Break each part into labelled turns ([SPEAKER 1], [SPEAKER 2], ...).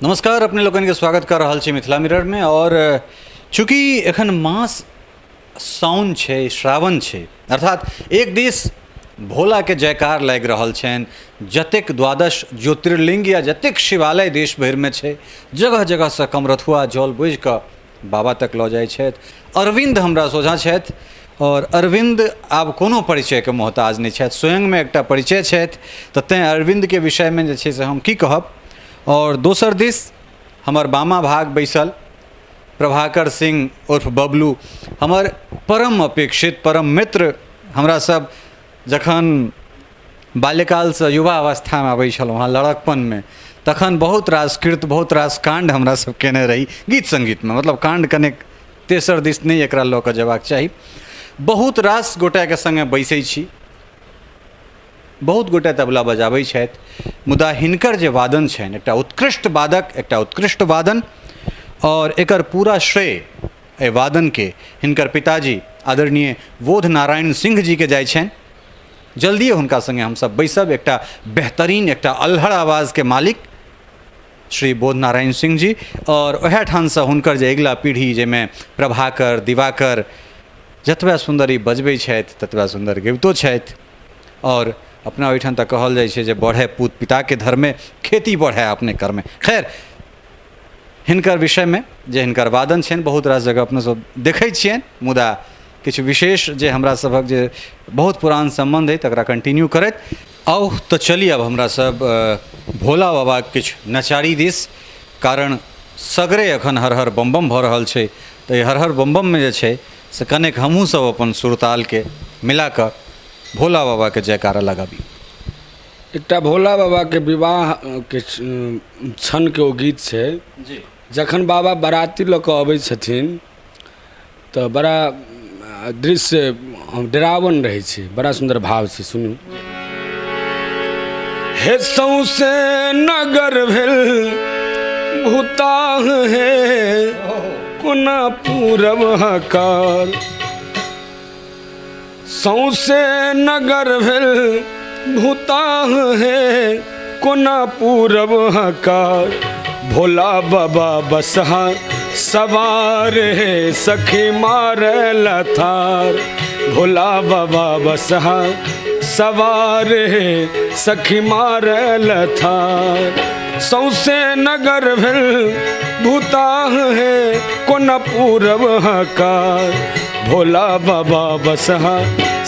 [SPEAKER 1] नमस्कार, अपने लोगन के स्वागत कर रहल छी मिथिला मिरर में। और चूँकि एखन मास साउन छे, श्रावण छे, अर्थात एक दिस भोला के जयकार लागि रहल छनि। जतेक द्वादश ज्योतिर्लिंग या जतेक शिवालय देश भरि में छे, जगह जगह से कमरथुआ जल बोझि कऽ बाबा तक लऽ जाइ छथि। अरविंद हमरा सोझा छथि और अरविंद आब कोनो परिचय के मोहताज नहीं छथि, स्वयं में एकटा परिचय छथि। तऽ तेँ अरविंद के विषय में जे छै से हम की कहब। और दोसर दिस हमर बामा भाग बैसल प्रभाकर सिंह उर्फ बबलू, हमर परम अपेक्षित परम मित्र। हमरा सब जखन बाल्यकाल से युवा अवस्था में आबै छलहुँ हँ लड़कपन में, तखन बहुत रास कृत बहुत रास कांड हमरा सब केने रही गीत संगीत में। मतलब कांड कने तेसर दिस नहीं एकरा लऽ कऽ जेबाक चाही। बहुत रास गोटा के संगे बैसै छी, बहुत गोटे तबला बजाबै छथि, मुदा हिनकर जे वादन छनि एकटा उत्कृष्ट वादक, एकटा उत्कृष्ट वादन। और एकर पूरा श्रेय एहि वादन के हिनकर पिताजी आदरणीय बोध नारायण सिंह जी के जाइ छनि। जल्दिए हुनका संगे हमसब बैसब। एकटा बेहतरीन, एकटा अल्हड़ आवाज के मालिक श्री बोध नारायण सिंह जी, और वएह ठान से हुनकर जे अगिला पीढ़ी जाहिमे प्रभाकर, दिवाकर जतबा सुंदर ई बजबै छथि ततबा सुंदर गबितो छथि। और अपना ओहिठाम तऽ कहल जाइ छै जे बढ़े पूत पिता के धर में, खेती बढ़े अपने कर में। खैर, हिनकर विषय में जे हिनकर वादन छनि बहुत रास जगह अपने सब देखै छियनि, मुदा किछु विशेष जे हमरा सभक जे बहुत पुरान संबंध है तकरा कंटिन्यू करैत आउ। तऽ चली अब हमरा सब भोला बाबा किछु नचारी दिस, कारण सगरे अखन हर हर बम बम भऽ रहल छै। तऽ हर हर बम बम में जे छै से कनेक हमहूँ सब अपन सुरताल के मिला कऽ भोला बाबा के जयकारा लगाबी।
[SPEAKER 2] एकटा भोला बाबा के विवाह के क्षण के ओ गीत छै जी। जखन बाबा बराती लऽ कऽ अबै छथिन तऽ बड़ा दृश्य डरावन रहै छै, बड़ा सुंदर भाव छै, सुनू। हे सौंसे नगर भेल भूताह हे कोना पूरब हकार, सौंसे नगर भेल भूताह है कोना पूरब हकार, भोला बाबा बसहा सवार है सखी मारे लथार, भोला बाबा बसहा सवार है सखी मारे लथार, सौंसे नगर भेल भूताह है कोना पूरब हकार, भोला बाबा बसहा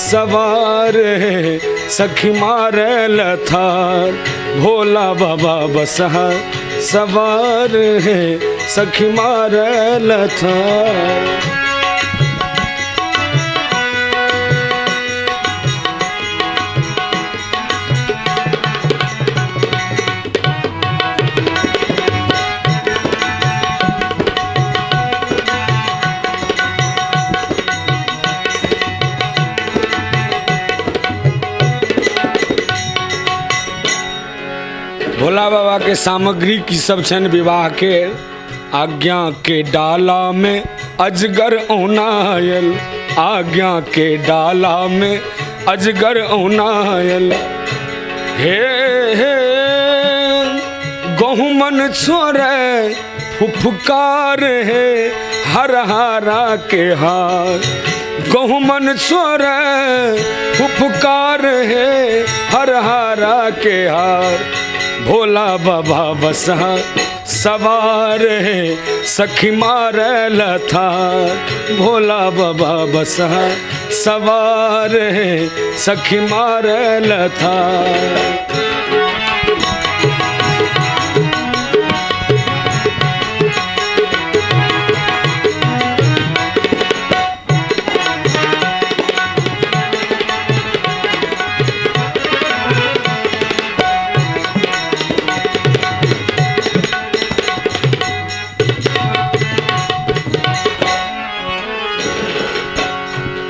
[SPEAKER 2] सवार है सखी मारे लथार, भोला बाबा बसहा सवार है सखी मारे लथार। भोला बाबा के सामग्री की सब छन विवाह के, आज्ञा के डाला में अजगर औनायल, आज्ञा के डाला में अजगर औनायल, हे हे गहुमन छोरे फुफकार है हर हारा के हार, गहुमन छोरे फुफकार है हर हारा के हार, भोला बाबा बसहा सवार है सखी मारे लथार, भोला बाबा बसहा सवार है सखी मारे लथार।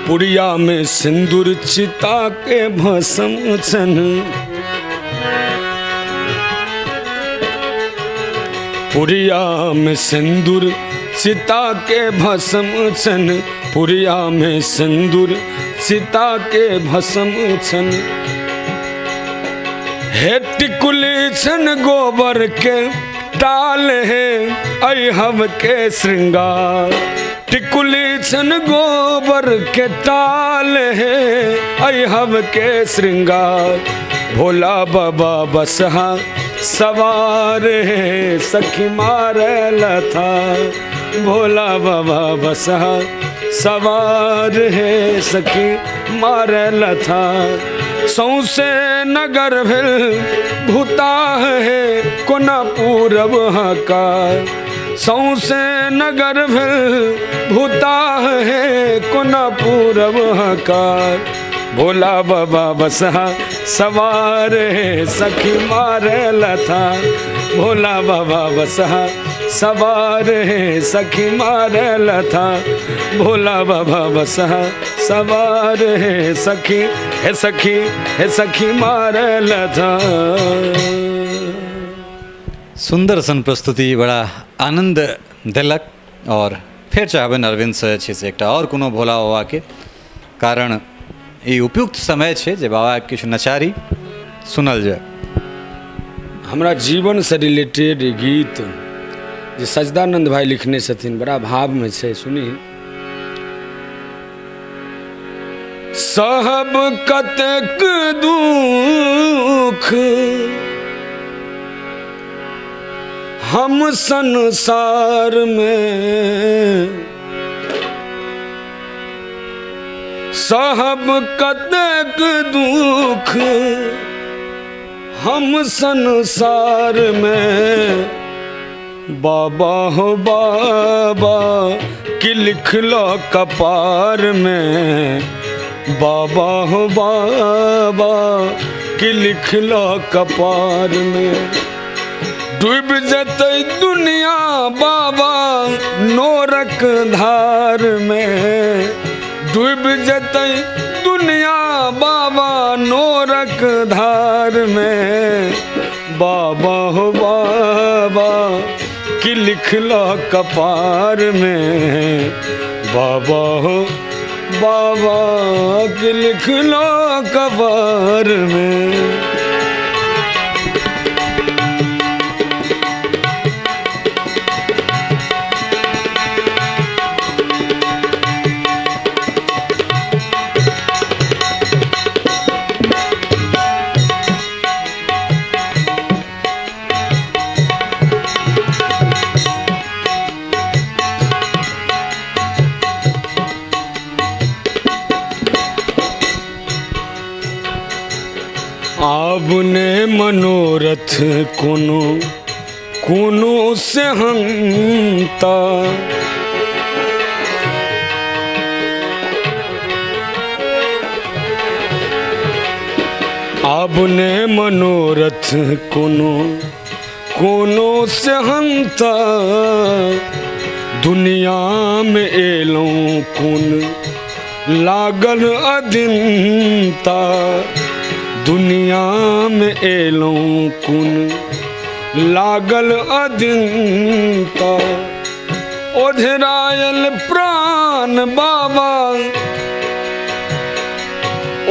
[SPEAKER 2] पुड़िया में सिंदूर चिता के भस्म छन, पुड़िया में सिंदूर चिता के भस्म छन, पुड़िया में सिंदूर चिता के भस्म छन, हे टिकुली छन गोबर के टाल है ऐ हम के श्रृंगार, टिकुली छन गोबर के टाल है ऐ हम के श्रृंगार, भोला बाबा बसहा सवार है सखी मारे लथा, भोला बाबा बसहा सवार है सखी मारे लथा, सौसे नगर भेल भूताह है कोना पूरब हकार, सौसे नगर भेल भूताह है कोना पूरब हकार, भोला बाबा बसहा सवार है सखी मारे लथा, भोला बाबा बसहा सवार है सखी मारे लथा, भोला बाबा बसहा सवार है सखी है सखी मारे लथा।
[SPEAKER 1] सुंदर सन प्रस्तुति, बड़ा आनंद देलक। और फिर चाहबन अरविंद से छै से एकटा और कोनो भोला बाबा के, कारण ई उपयुक्त समय छै जे बाबा के किछु नचारी सुनल जाय।
[SPEAKER 2] हमरा जीवन से रिलेटेड गीत जे सजदानंद भाई लिखने छथिन, बड़ा भाव में छै, सुनी। सहब कतेक दुख हम संसार में, सहब कतेक दुख हम संसार में, बाबा हो बाबा कि लिखलो कपार में, बाबा हो बाबा कि लिखलो कपार में, डूब जतै दुनिया बाबा नोरक धार में, डूब जतै दुनिया बाबा नोरक धार में, बाबा हो बाबा कि लिखलो कपार में, बाबा हो बाबा कि लिखलो कपार में। आपने मनोरथ कोनो कोनो से हंता, आपने मनोरथ कोनो कोनो से हंता, दुनिया में एलों कुन लागल अदिनता, दुनिया में एलों कुन लागल अदिनता, ओझरायल प्राण बाबा,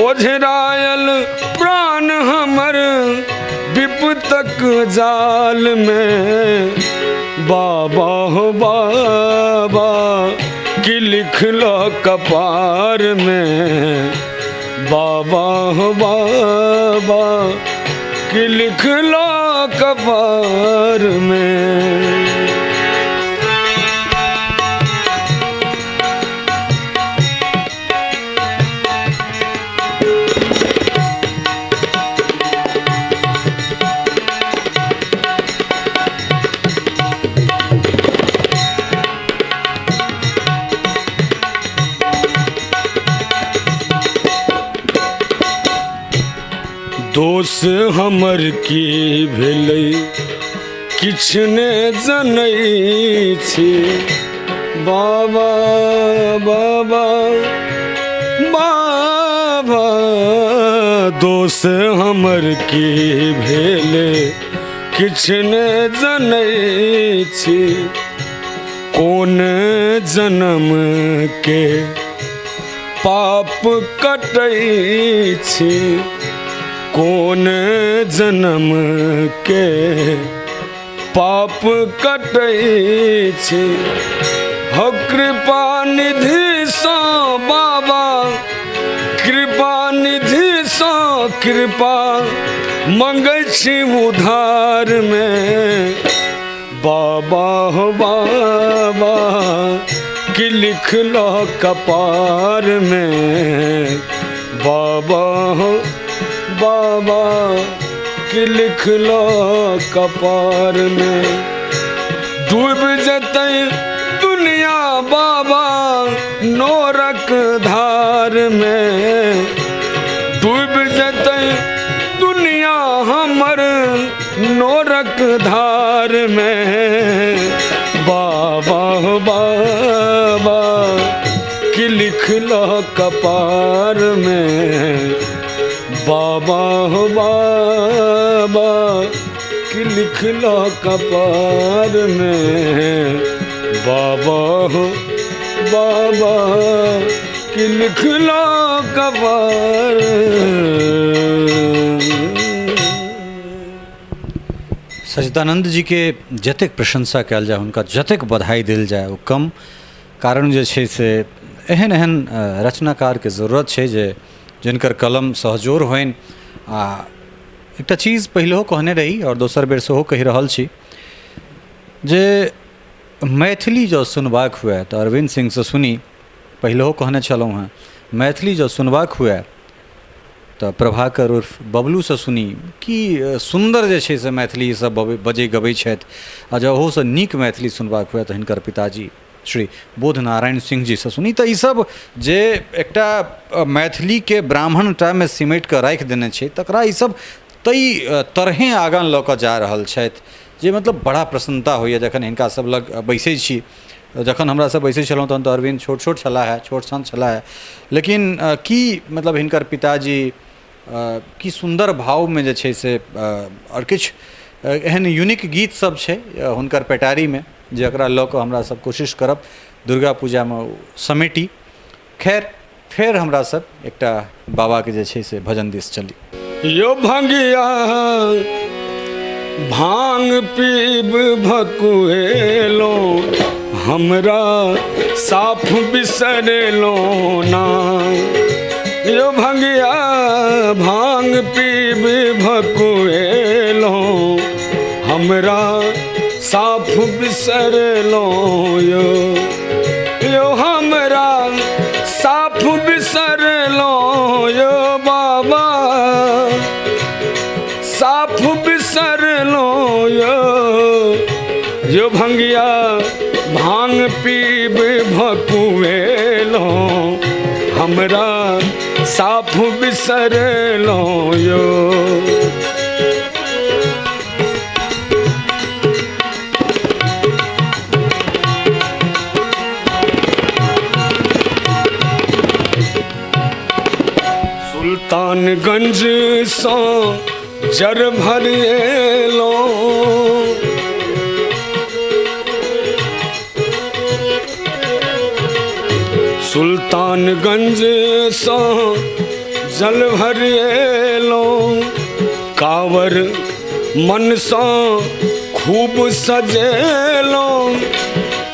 [SPEAKER 2] ओझरायल प्राण हमर विपतक जाल में, बाबा हो बाबा कि लिखलो कपार में, बाबा हो बाबा कि लिखलो कपार में। दोष हमर की भेलै किछ ने जनै छी, बाबा बाबा बाबा दोष हमर की भेलै किछ ने जनै छी, कोन जन्म के पाप कटै छी, कोन जन्म के पाप कटै छै। हो कृपा निधि सँ बाबा, कृपा निधि सँ कृपा मंगै छी उधार में। बाबा हो बाबा कि लिखलो कपार में। बाबा हो बाबा कि लिखलो कपार में। डूब जतै दुनिया बाबा नोरक धार में। डूब जतै दुनिया हमर नोरक धार में। बाबा हो बाबा कि लिखलो कपार में। बाबा हो बाबा कि लिखलो कपार में। बाबा हो बाबा कि लिखलो कपार।
[SPEAKER 1] सच्चिदानंद जी के जतेक प्रशंसा कयल जाय, हुनका जतेक बधाई देल जाय ओ कम। कारण जे छै से एहन एहन रचनाकारके जरूरत छै जे जिनकर कलम सहजोर होइन। आ एकटा चीज पहिलेहो कहने रही और दोसर बेर सेहो कहि रहल छी जे मैथिली जँ सुनबाक हुए तऽ अरविंद सिंहसँ सुनी। पहिलेहो कहने छलहुँ हेँ मैथिली जँ सुनबाक हुए तऽ प्रभाकर उर्फ बबलूसँ सुनी। कि सुन्दर जे छै से मैथिली ईसभ बजै गबै छथि। आ जँ ओहोसँ नीक मैथिली सुनबाक हुए तऽ हिनकर पिताजी श्री बोध नारायण सिंह जी से सुनी। तऽ ईसभ जे एकटा मैथिलीके ब्राह्मणटामे सिमटि कऽ राखि देने छै, तकरा ईसभ ताहि तरहेँ आगाँ लऽ कऽ जा रहल छथि जे मतलब बड़ा प्रसन्नता होइए जखन हिनका सब लग बैसै छी। जखन हमरा सब बैसै छलहुँ तहन तऽ अरविंद छोट छोट छलाह है, छोट सन छलाह है, लेकिन की मतलब हिनकर पिताजी की सुन्दर भावमे जे छै से आओर किछु एहन यूनिक गीत सब छै हुनकर पेटारीमे जकरा लऽ कऽ हमरा सब कोशिश करब दुर्गा पूजामे समेटी। खैर फेर हमरा सब एकटा बाबाके जे छै से भजन दिस चली।
[SPEAKER 2] यो भंगिया भांग पीब भकुएलो, हमरा साफ बिसरेलो ना। यो भंगिया भांग पीब भकुएलो, हमरा साफ बिसरेलो। यो हमरा साफ बिसरेलो यो बाबा, साफ बिसरलो यो भंगिया भांग पीब भकुएलो, हमरा साफ बिसरलो यो। सुल्तानगंज सो जर भरिएलो, सुल्तानगंज सो जल भरिएलो, कावर मन सो खूब सजेलो,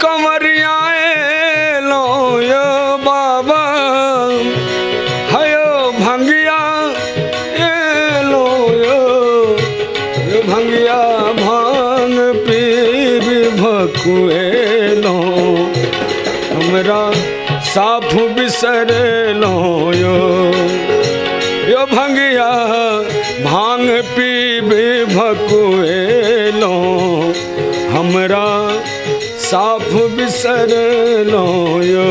[SPEAKER 2] कंवरिया एलो यो बाबा, हयो भंगिया एलो यो भंगिया भांग पीब भकुएलो, हमरा साफ बिसरेलो यो भंगिया भांग पीब भकुएलो, हमरा साफ बिसरेलो यो।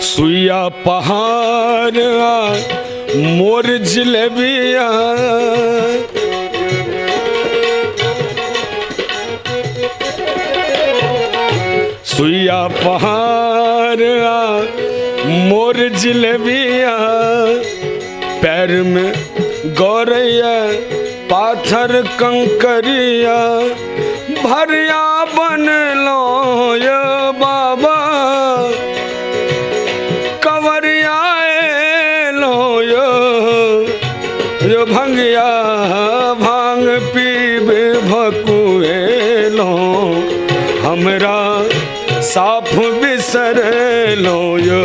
[SPEAKER 2] सुइया पहाड़ मोर जिलेबिया, सुइया पहाड़ मोर जिलेबिया, पैर में गौरैया पाथर कंकरिया, भरिया बन लो ये बाबा, कवरिया लो यो भंगिया, भांग पीबे भकुए लो, हमरा साफ बिसर लो यो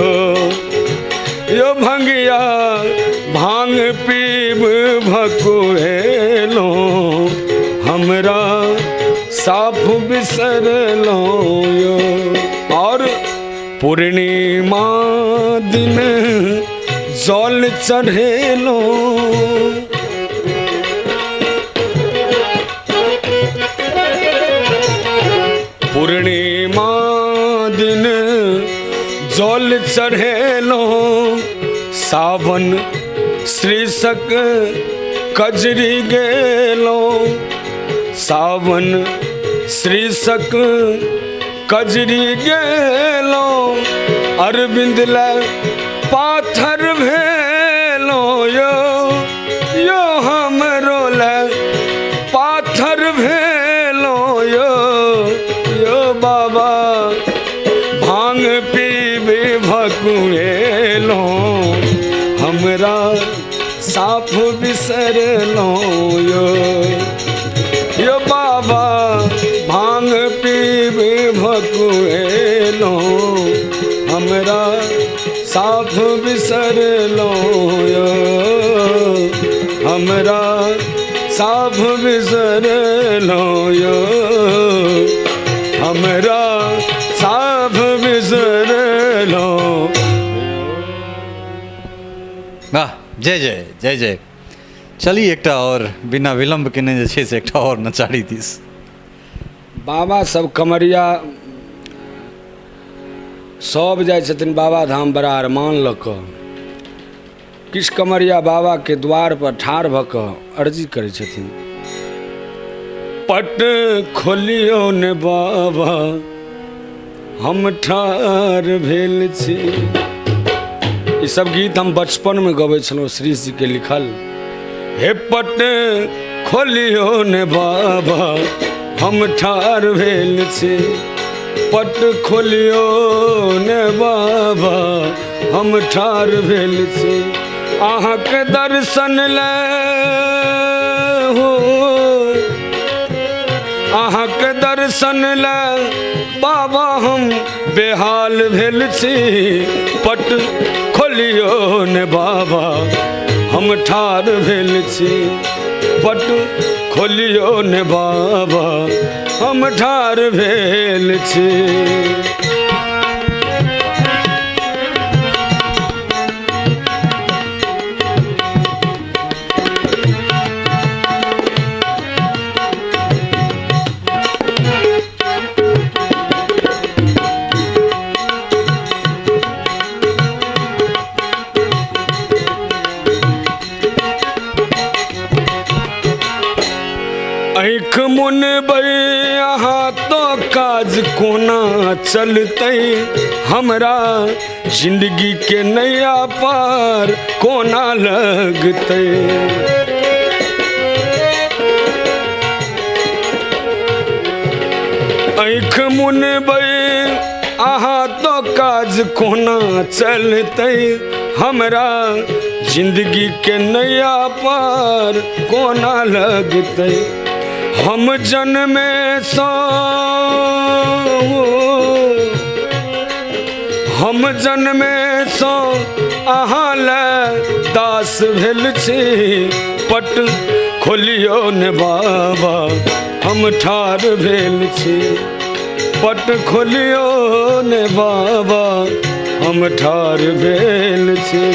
[SPEAKER 2] भंगिया, भांग पीब भकुए लो, हमरा साफ बिसर लो यो। और पूर्णिमा दिन जल चढ़ेलो, पूर्णिमा दिन जल चढ़ेलो, सावन शीर्षक कजरी गेलो, सावन शीर्षक कजरी गेलो, अरविंद ला पाथर भेलो यो हमरो ला पाथर भेलो यो बाबा, भांग पीबे भकुएलो, हमरा साफ बिसर लो यो बाबा, भांग पीबे भकुएलो, हमरा साफ बिसर लो यो, हमरा साफ बिसर लो यो, हमरा साफ बिसर लो।
[SPEAKER 1] वाह, जय जय जय जय। चलिए एकटा और बिना विलम्ब केने जे छै से एकटा और नचारी दिस।
[SPEAKER 2] बाबा सब कमरिया सब जाइ छथिन बाबा धाम बड़ा अरमान लऽ कऽ। किछु कमरिया बाबा के द्वार पर ठाढ़ भऽ कऽ अर्जी करै छथिन, पट खोलियो ने बाबा हम ठाढ़ भेल छी। ई सब गीत हम बचपन में गबै छलहुँ, श्री जी के लिखल। हे पट खोलियो ने बाबा हम ठाढ़ भेल छी, पट खोलियो ने बाबा हम ठाढ़ भेल छी, अहाँके दर्शन ले हो, अहाँके दर्शन ले बाबा हम बेहाल भेल छी, पट खोलियो ने बाबा हम ठाढ़ भेल छी, पट खोलियो ने बाबा हम ठाढ़ भेल छी। आँख मुनबै अहाँ तो काज कोना चलतै, हमरा जिंदगी के नैया पार कोना लगतै। आँख मुनबै अहाँ तो काज कोना चलतै, हमरा जिंदगी के नैया पार कोना लगतै। हम जन्मे सँ हम जन्मे सँ अहाँ ले दास भेल छी, पट खोलियो ने बाबा हम ठाढ़ भेल छी, पट खोलियो ने बाबा हम ठाढ़ भेल छी।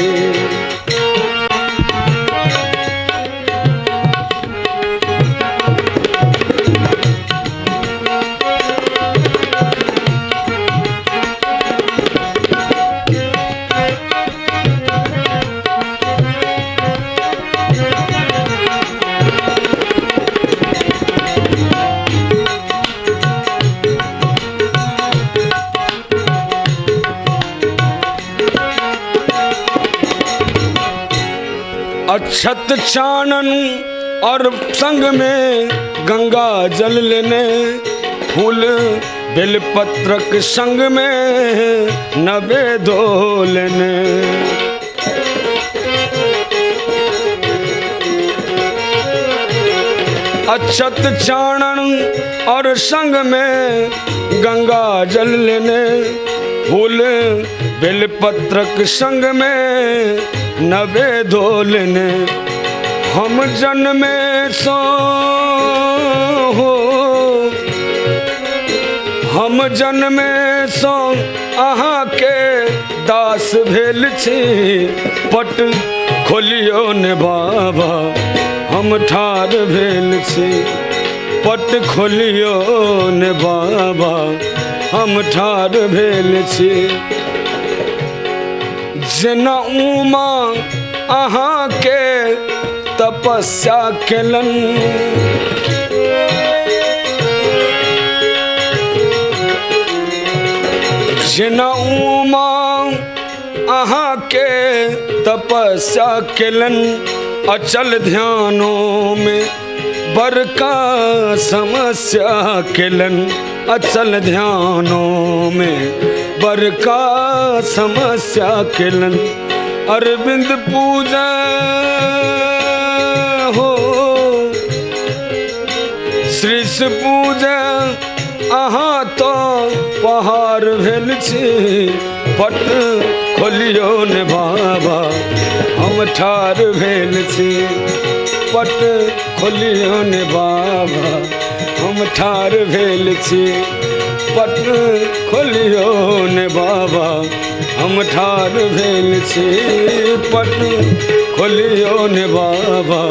[SPEAKER 2] अक्षत चानन और संग में गंगा जल लेने, फूल बेलपत्रक संग में नवेदो लेने। अक्षत चानन और संग में गंगा जल लेने, फूल बेलपत्रक संग में नवेदो लेने। हम जन्मे सो हो, हम जन्मे सो अहाँ के दास भेल छी, पट खोलियो ने बाबा हम ठार भेल छी, पट खोलियो ने बाबा हम ठार भेल छी। जेना उमा अहाँ के तपस्या केलन, जेना उमा अहाँ के तपस्या केलन, अचल ध्यानों में बड़का समस्या केलन, अचल ध्यानों में बड़का समस्या केलन। अरविंद पूजा हो श्रीष पूजा अहाँ तो पहाड़ भेल छी, पट खोलियो ने बाबा हम ठार भेल छी, पट खोलियो ने बाबा हम ठार भेल छी, पट खोलियो ने बाबा हम ठार भेल छी, पट खोलियो ने बाबा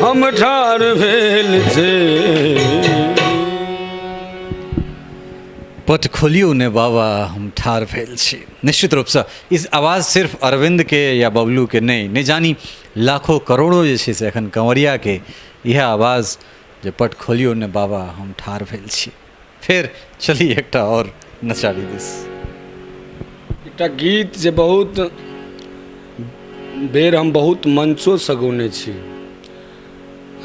[SPEAKER 2] हम ठार भेल छी।
[SPEAKER 1] पट खोलियो ने बाबा हम ठार भेल छी। निश्चित रूप से इस आवाज़ सिर्फ अरविंद के या बबलू के नहीं जानी लाखों करोड़ों जे छै से एखन कंवरिया के यह आवाज़ जे पट खोलियो ने बाबा हम ठार भेल छी। फिर चली एकटा और नचारी दिस।
[SPEAKER 2] एकटा गीत जे बहुत बेर हम बहुत मंचो से गौने छी।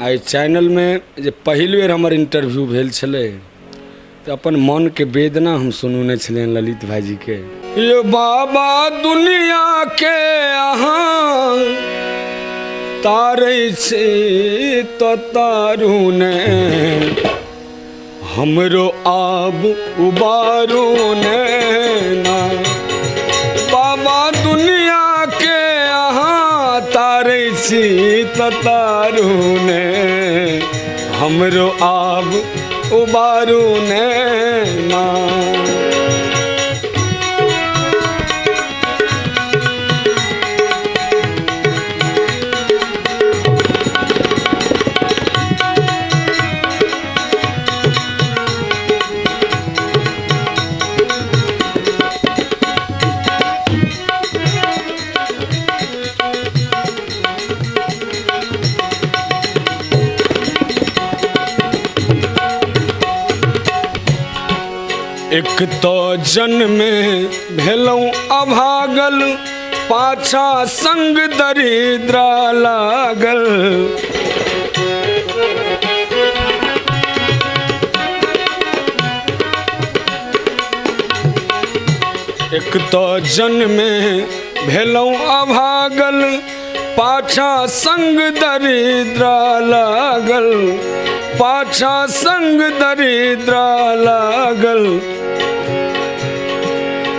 [SPEAKER 2] आई चैनल में जे पहिल बेर हमर इंटरव्यू भेल छलै तो अपन मन के वेदना हम सुनने छलियन ललित भाईजी के। ये बाबा दुनिया के अहाँ तारै छी तो तारू ने, हमरो आब उबारू ने ना। बाबा दुनिया के अहाँ तारै छी तो तारू ने, हमरो आब उबारू ने ना। एक तो जन्मे भेलौं अभागल, पाछा संग दरिद्रा लागल। एक तो जन्मे भेलौं अभागल, पाछा संग दरिद्रा लागल, पाछा संग दरिद्रा लागल।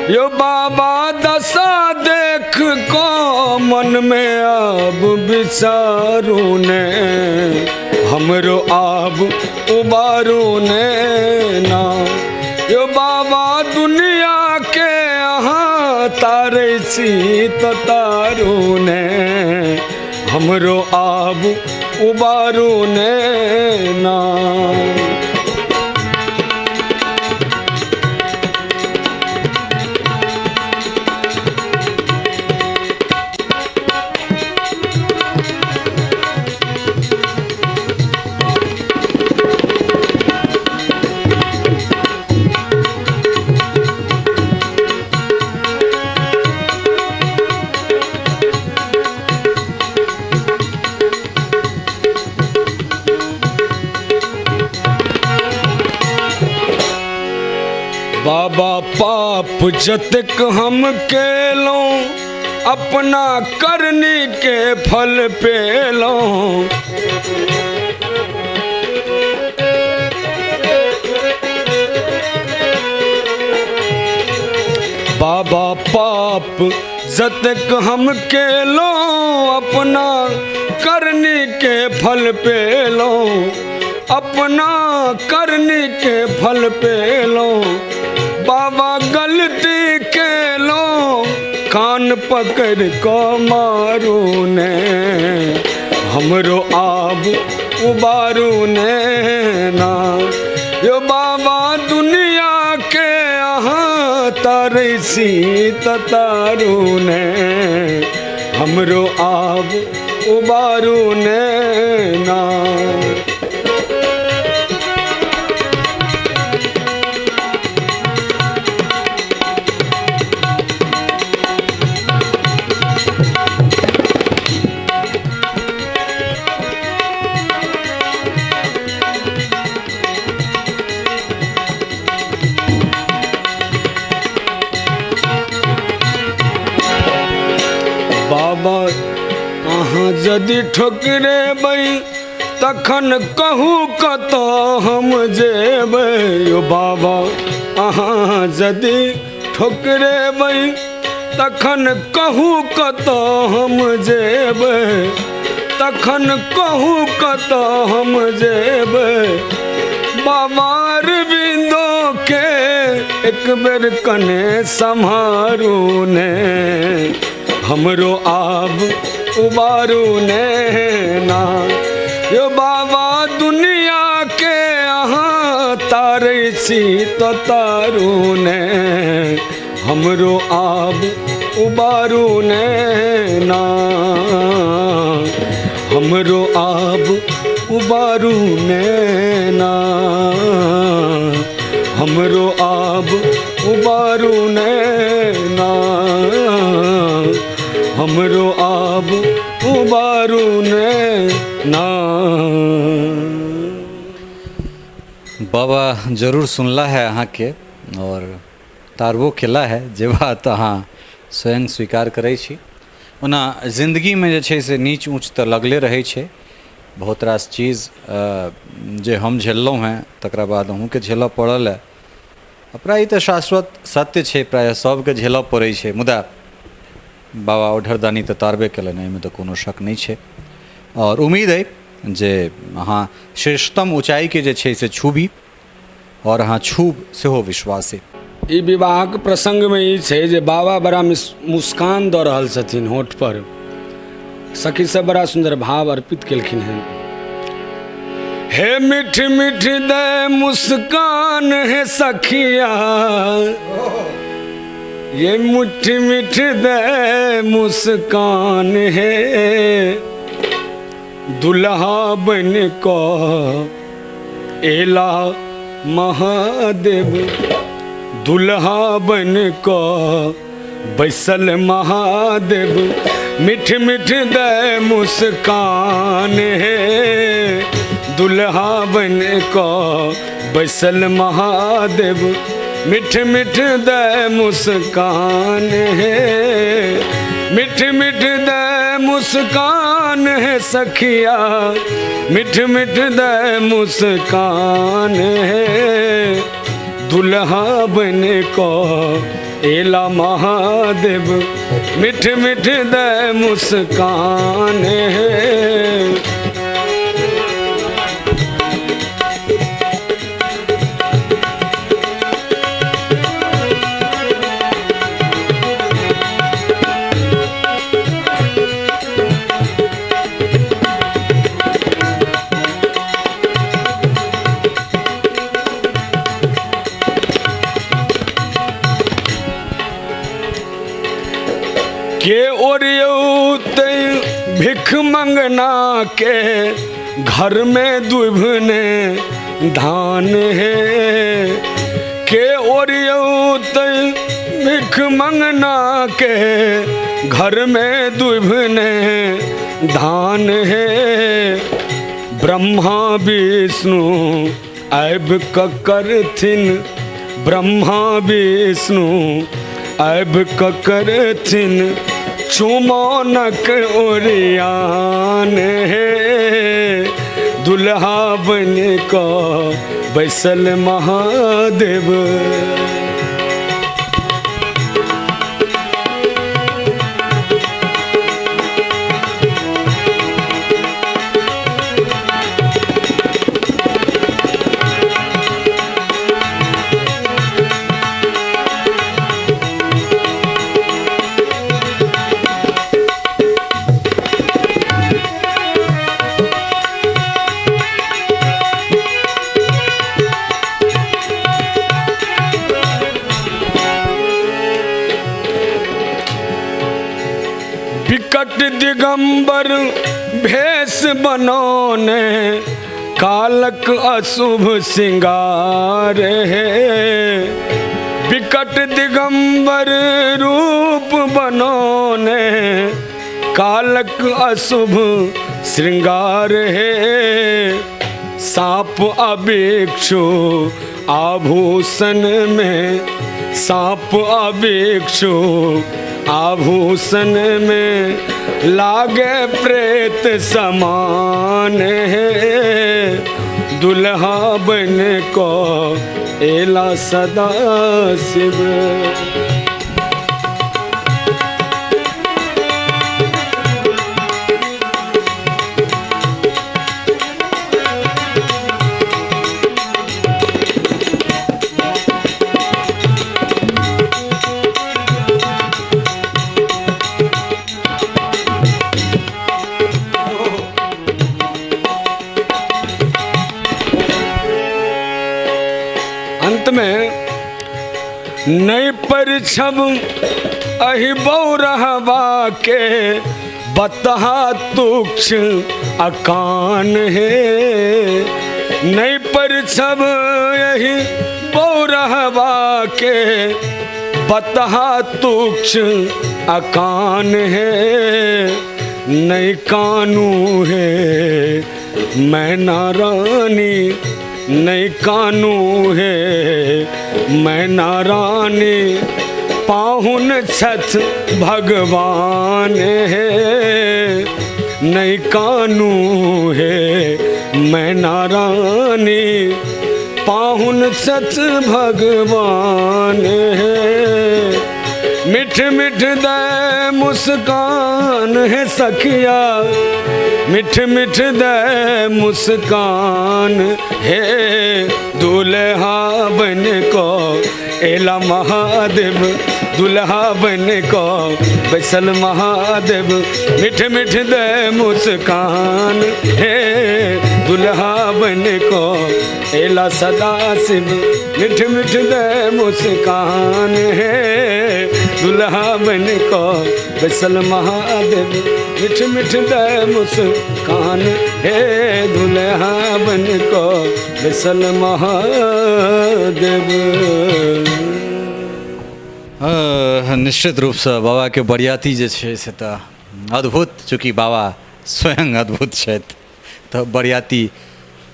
[SPEAKER 2] यो बाबा दशा देख को मन में अब विचारू ने, हमरो आब उबारू ने ना। यो बाबा दुनिया के अहाँ तारै छी तो तारू ने, हमरो आब उबारू ने ना। जतक हम केलों अपना करनी के फल पेलों। बाबा पाप जतक हम केलों अपना करनी के फल पेलों, अपना करनी के फल पेलों। बाबा गलती के लो कान पकड़ को मारू ने, हमरो आब उबारू ने ना। यो बाबा दुनिया के अहाँ तारे सी तारू ने, हमरो आब उबारू ने ना। बाबा अहाँ यदि ठोकरेबै तखन कहू कतऽ हम जेबै। यो बाबा अहाँ यदि ठोकरेबै तखन कहू कतऽ हम जेबै, तखन कहू कतऽ हम जेबै। बाबा अरविंदो के एक बेर कने सम्हारू ने, हमरो आब उबारू ने ना। यो बाबा दुनिया के अहाँ तारे सी तो तारू ने, हमरो आब उबारू ने ना। हमरो आब उबारू ने ना, हमरो आब उबारू ने ना, हमरो आब उबारू ने ना।
[SPEAKER 1] बाबा जरूर सुनला है अहाँ के और तारबो केला है, जे बात अहाँ स्वयं स्वीकार करै छी। ओना जिंदगीमे जे छै से नीच ऊँच तऽ लगले रहै छै। बहुत रास चीज जे हम झेललहुँ हैं तकरा बाद अहूँके झेलऽ पड़ल है। प्राय तऽ शाश्वत सत्य छै, प्राय सबके झेलऽ पड़ै छै। मुदा बाबा ओढ़रदानी तऽ तारबे केलनि, एहिमे तऽ कोनो शक नहीं छै। और उम्मीद है जे अहाँ श्रेष्ठतम ऊँचाइके जे छै से छूबी और अहाँ छूब सेहो विश्वासे।
[SPEAKER 2] ई विवाहक प्रसंगमे ई छै जे बाबा बड़ा मुस्कान दऽ रहल छथिन होठ पर। सखी सब बड़ा सुंदर भाव अर्पित केलखिन हैं। हे मीठ मीठ दे मुस्कान है सखिया, ये मीठ मीठ दे मुस्कान है। दुल्हा बन को एला महादेव, दुल्हा बन को बैसल महादेव। मीठ मीठ दे मुस्कान है, दुल्हा बन को बैसल महादेव। मीठ मीठ दे मुस्कान है, मीठ मीठ दे मुस्कान है सखिया, मीठ मीठ दे मुस्कान है। दुल्हा बन को एला महादेव, मीठ मीठ दे मुस्कान है। के ओरियौत भिख मंगना के घर में दुभने धान है। के ओरियौत भिख मंगना के घर में दुभने धान है। ब्रह्मा विष्णु ऐब करथिन ब्रह्मा विष्णु अब करथिन चुमानक ओरियान हे दुल्हा बन का बैसल महादेव। विकट दिगंबर भेष बनौने कालक अशुभ सिंगार है। विकट दिगंबर रूप बनौने कालक अशुभ श्रृंगार है। सांप अभिक्षु आभूषण में, सांप अभिक्षु आभूषण में लागे प्रेत समान है। दुल्हा बन को एला सदा शिव। अंत में नहीं परिछब अहि बौरहवा के बतहा तुक्ष अकान है। नहीं परिछब यही बौरहवा के बतहा तुक्ष अकान है। नहीं कानू है मैं नारानी, नहीं कानू है मैं नारानी। पाहुन छठ भगवान है। नहीं कानू है मैं नारानी। पाहुन छठ भगवान है। मिठ मिठ दे मुस्कान है सखिया, मिठ मिठ दे मुस्कान है। दुल्हा बन को एला महादेव, दुल्हा बन को बैसल महादेव। मिठ मिठ दे मुस्कान है। दुल्हा बन को एला सदा शिव। मिठ मिठ दे मुस्कान है। दुल्हा बन को बैसल महादेव। मिठ मिठ दे मुस्कान है। दुल्हा बन को बैसल महादेव।
[SPEAKER 1] निश्चित रूप से बाबा के बरियाती जे छै से तऽ अद्भुत, चूँकि बाबा स्वयं अद्भुत छथि तऽ बरियाती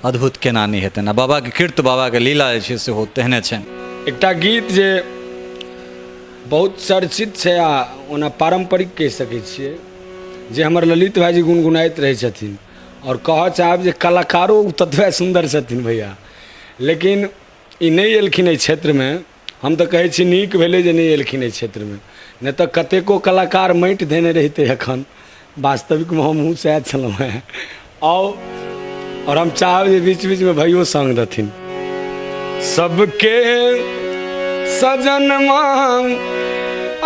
[SPEAKER 1] अद्भुत केना नहि हेतनि। आ बाबा के कीर्त, बाबा के लीला जे छै सेहो तेहने छनि।
[SPEAKER 2] एकटा गीत जे बहुत चर्चित छै आ ओना पारंपरिक कहि सकै छियै, जे हमर ललित भाईजी गुनगुनाइत रहै छथिन और कहऽ चाहब जे कलाकारो ततबे सुंदर छथिन भैया, लेकिन ई नहि एलखिन एहि क्षेत्रमे। हम तऽ कहै छी नीक भेलै जे नहि एलखिन एहि क्षेत्रमे, नहि तऽ कतेको कलाकार माटि देने रहितै एखन। वास्तविकमे हमहूँ सएह छलहुँ हेँ। और हम चाहब जे बीच बीचमे भैयो संग देथिन। सबके सजनमा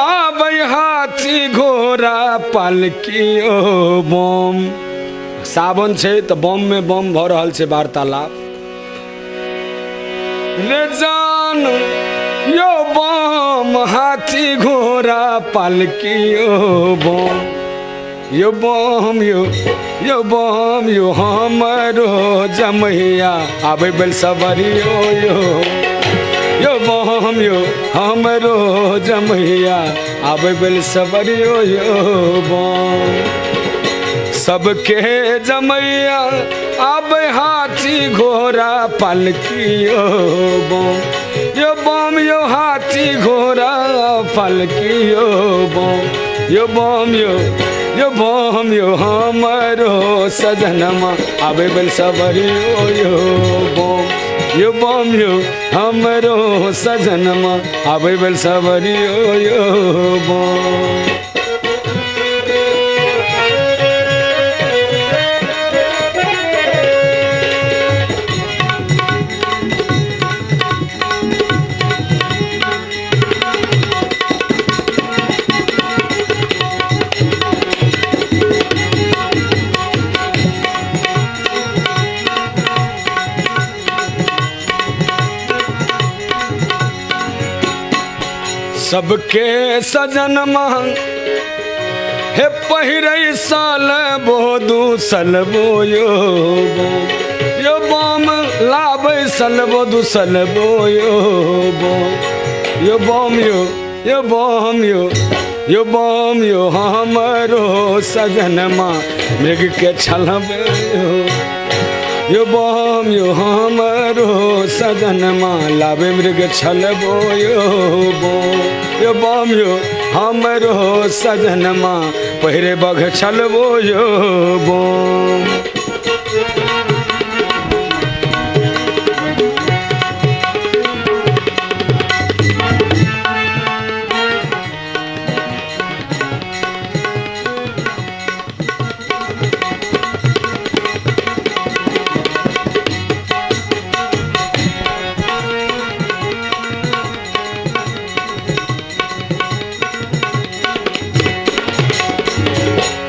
[SPEAKER 2] आबै हाथी घोड़ा पालकी ओ बम। सावन छै तऽ बममे बम भऽ रहल छै वार्तालाप। रे जान यो बम हाथी घोड़ा पालकी ओ बम। यो बम यो बम यो हमरो जमैया आबै बेल सबरियो यो बम यो हमरो जमैया आबै बेल सबरियो यो बम। सबके जमैया आबै हाथी घोड़ा पालकी ओ बम। यो बम यो हाथी घोड़ा पलकी यो बम यो बम यो हमारो सजनमा आवे बल सबरियो यो बम यो हमारो सजनमा आवे बल सबरियो यो बम। सबके सजनमा हे पहिरे साल बोदू सलबो यो बम लाबै सलबो दू सलबो यो बम यो हमरो सजनमा मृग के छलबे यो बम यो हमारो सजनमा लावे मृग छलबो यो बम यो हमारो सजनमा पहिरे बघ छलबो यो बम।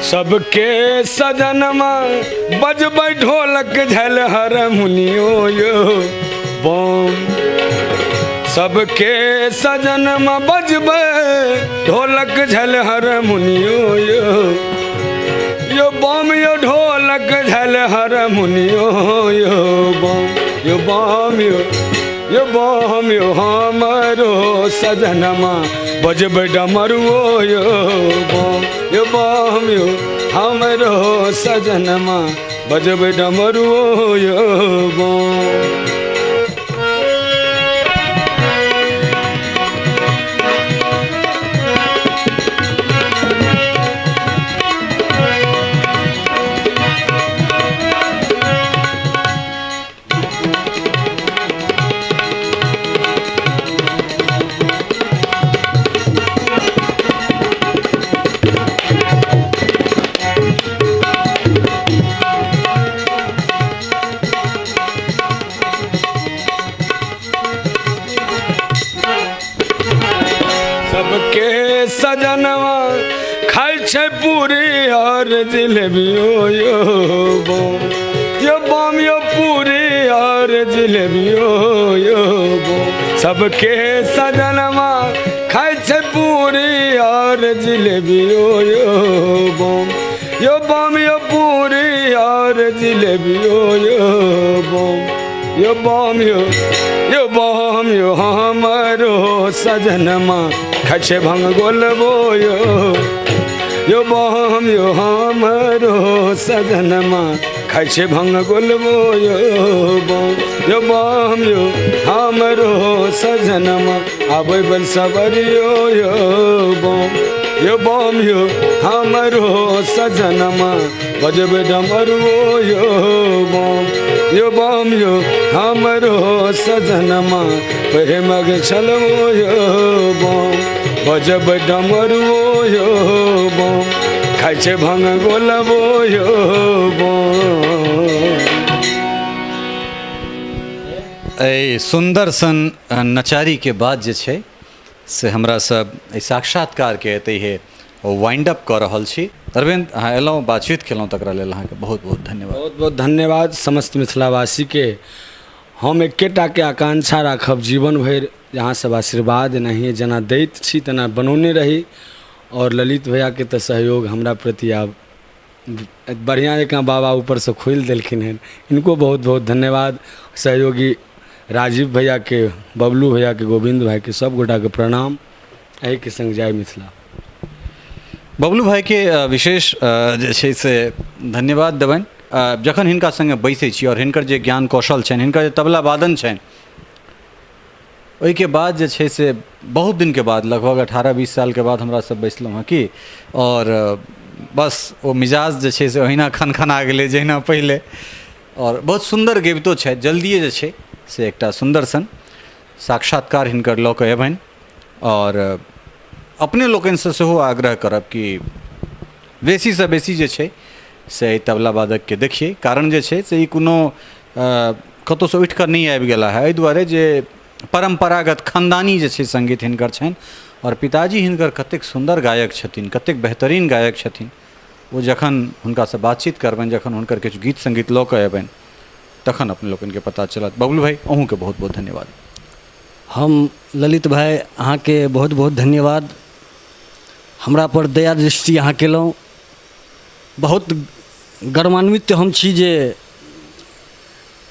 [SPEAKER 2] सबके सजनमा बजबै ढोलक झल हरमुनियो यो बम। सबके सजनमा बजबै ढोलक झल हरमुनियो यो बम यो ढोलक झल हरमुनियो यो बम यो बम यो हमारो सजनमा बजबै डमरुओ यो बम यो हमरो सजनमा बजबै डमरुओ यो बम। सबके सजनवा खाइ छै पूरी और जिलेबियो यो बम यो पूरी और जिलेबियो यो बम। सबके सजनवा खाइ छै पूरी और जिलेबियो यो बम यो पूरी और जिलेबियो यो बम यो हमारो सजनमा खचे भंग गोलबो यो बम यो हमारो सजनमा खचे भंग गोलबो यो बम यो हमारो सजनमा आबै बल सबरियो यो बम यो हमारो सजनमा बजबै डमरुओ यो बम यो हमारो सजनमा पहिरे मग छलबो यो बजबै डमरुओ यो खाइ छै भंग गोलबो यो
[SPEAKER 1] ए सुंदर सन नचारी के बाद जे छै से हमरा सब एहि साक्षात्कार के एतै हे वाइंड अप कऽ रहल छी। अरविंद अहाँ एलहुँ बातचीत केलहुँ तकरा लेल अहाँके बहुत बहुत धन्यवाद।
[SPEAKER 2] बहुत बहुत धन्यवाद समस्त मिथिलावासी के। हम एकेटा के आकांक्षा राखब जीवन भरि यहाँ सब आशीर्वाद एनाहिए जेना दैत छी तेना बनौने रही और ललित भैया के तो सहयोग हमरा प्रति आब बढ़िया जकाँ बाबा ऊपर से खोलि देलखिन हन, इनको बहुत बहुत धन्यवाद। सहयोगी राजीव भैया के, बबलू भैया के, गोविंद भाई के, सब गोटा के प्रणाम। एहि के संग जय मिथिला।
[SPEAKER 1] बबलू भाई के विशेष जे छै से धन्यवाद देबनि। जखन हिनका संगे बैसै छी और हिनकर जे ज्ञान कौशल छनि, हिनकर जे तबला वादन छनि, ओहिके बाद जे छै से बहुत दिन के बाद लगभग 18-20 साल के बाद हमरा सब बैसलहुँ हँ कि और बस वो मिजाज जे छै से ओहिना खनखना गेलै जहिना पहिले और बहुत सुंदर गबितो छै जल्दिए जे छै से एकटा सुंदर सन साक्षात्कार हिनकर लऽ कऽ एबनि और अपने लोकनिसँ सेहो आग्रह करब कि बेसीसँ बेसी जे छै से एहि तबला वादकके देखिए कारण जे छै से ई कोनो कतहुसँ उठि कऽ नहि आबि गेला है एहि दुआरे जे परम्परागत खानदानी जे छै संगीत हिनकर छनि और पिताजी हिनकर कतेक सुंदर गायक छथिन कतेक बेहतरीन गायक छथिन वो जखन हुनकासँ बातचीत करबनि जखन हुनकर किछु गीत संगीत लऽ कऽ एबनि तखन अपने लोकनिके पता चलत। बबलू भाई अहूँके बहुत बहुत धन्यवाद।
[SPEAKER 3] हम ललित भाई अहाँके बहुत बहुत धन्यवाद। हमरा पर दया दृष्टि अहाँ केलहुँ। बहुत गर्वान्वित हम छी जे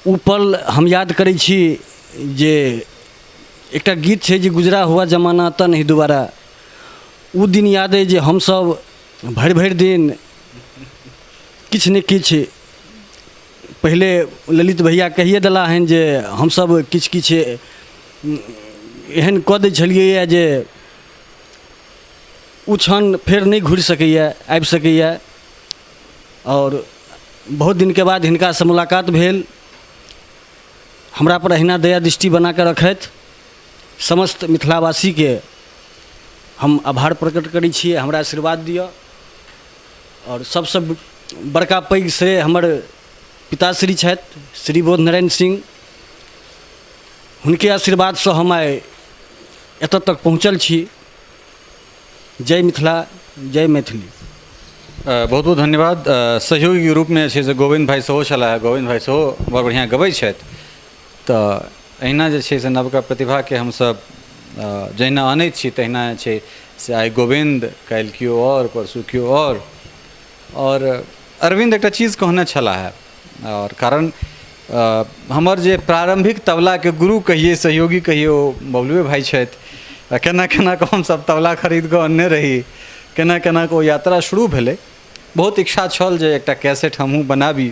[SPEAKER 3] उ पल हम याद करै छी जे एकटा गीत छै जे गुजरा हुआ जमाना तऽ नहीं दोबारा। उ दिन याद अइ जे हमसब भरि भरि दिन किछु ने किछु पहिले ललित भैया कहिए देला हन जे हमसब किछु किछु एहन कऽ दै छलिए जे उ क्षण फेर नहीं घुरि सकैए आबि सकैए और बहुत दिन के बाद हिनका से मुलाकात भेल। हमरा पर अहिना दया दृष्टि बना कऽ रखैत समस्त मिथिलावासी के हम आभार प्रकट करै छियै। हमरा आशीर्वाद दिअ और सबसे बड़का पैघ श्रेय हमर पिताश्री छथि श्री बोध नारायण सिंह। हुनके आशीर्वाद से हम आइ एतऽ तक पहुँचल छी। जय मिथिला जय मैथिली।
[SPEAKER 1] बहुत बहुत धन्यवाद। सहयोगी के रूप में छै से गोविंद भाई सेहो छलाह। गोविंद भाई सेहो बड़ बढ़िआँ गबै छथि तऽ अहिना जे छै से नवका प्रतिभाके हमसब जहिना आनैत छी तहिना छै से आइ गोविंद काल्हि केओ और परसू केओ और अरविंद एकटा चीज कहने छलाह और कारण हमर जे प्रारंभिक तबला के गुरु कहिए सहयोगी कहिए ओ बबलुए भाई छथि। केना केना कऽ हमसब तबला खरीद कऽ अनने रही केना केना कऽ ओ यात्रा शुरू भेलै। बहुत इच्छा छल जे एकटा कैसेट हमहूँ बनाबी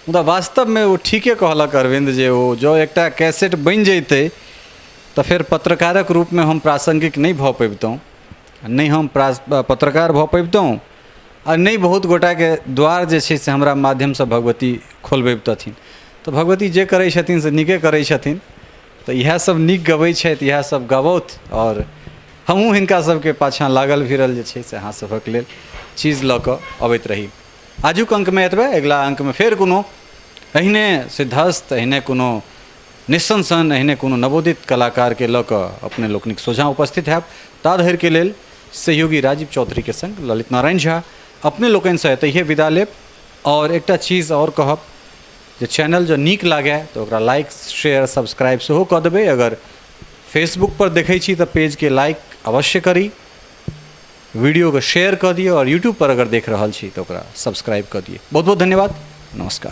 [SPEAKER 1] मुदा वास्तवमे ओ ठीके कहलक अरविंद जे ओ जो एकटा कैसेट बनि जैतै तऽ फेर पत्रकारक रूपमे हम प्रासंगिक नहि भऽ पबितहुँ नहि हम पत्रकार भऽ पबितहुँ आ नहीं बहुत गोटाके द्वार जे छै से हमरा माध्यमसँ भगवती खोलबैतथिन। तऽ भगवती जे करै छथिन से नीके करै छथिन तऽ इएह सब नीक गबै छथि इएह सब गबौथ और हमहूँ हिनका सबके पाछाँ लागल भिड़ल जे छै से अहाँ सभक लेल चीज लऽ कऽ अबैत रही। आजुक अंकमे एतबे। अगिला अंकमे फेर कोनो एहने सिद्धस्त एहने कोनो निस्संसन एहने कोनो नवोदित कलाकारके लऽ कऽ अपने लोकनिक सोझाँ उपस्थित हैब। ता धरिके लेल सहयोगी राजीव चौधरी के संग ललित नारायण झा अपने लोकनिसँ एतहिए विदा लेब। और एकटा चीज और कहब जे चैनल जो नीक लागे तो ओकरा लाइक शेयर सब्सक्राइब सेहो कऽ देबै। अगर फेसबुक पर देखै छी तऽ पेज के लाइक अवश्य करी वीडियो को शेयर कऽ दियौ और यूट्यूब पर अगर देख रहल छी तऽ ओकरा सब्सक्राइब कऽ दियौ। बहुत बहुत धन्यवाद। नमस्कार।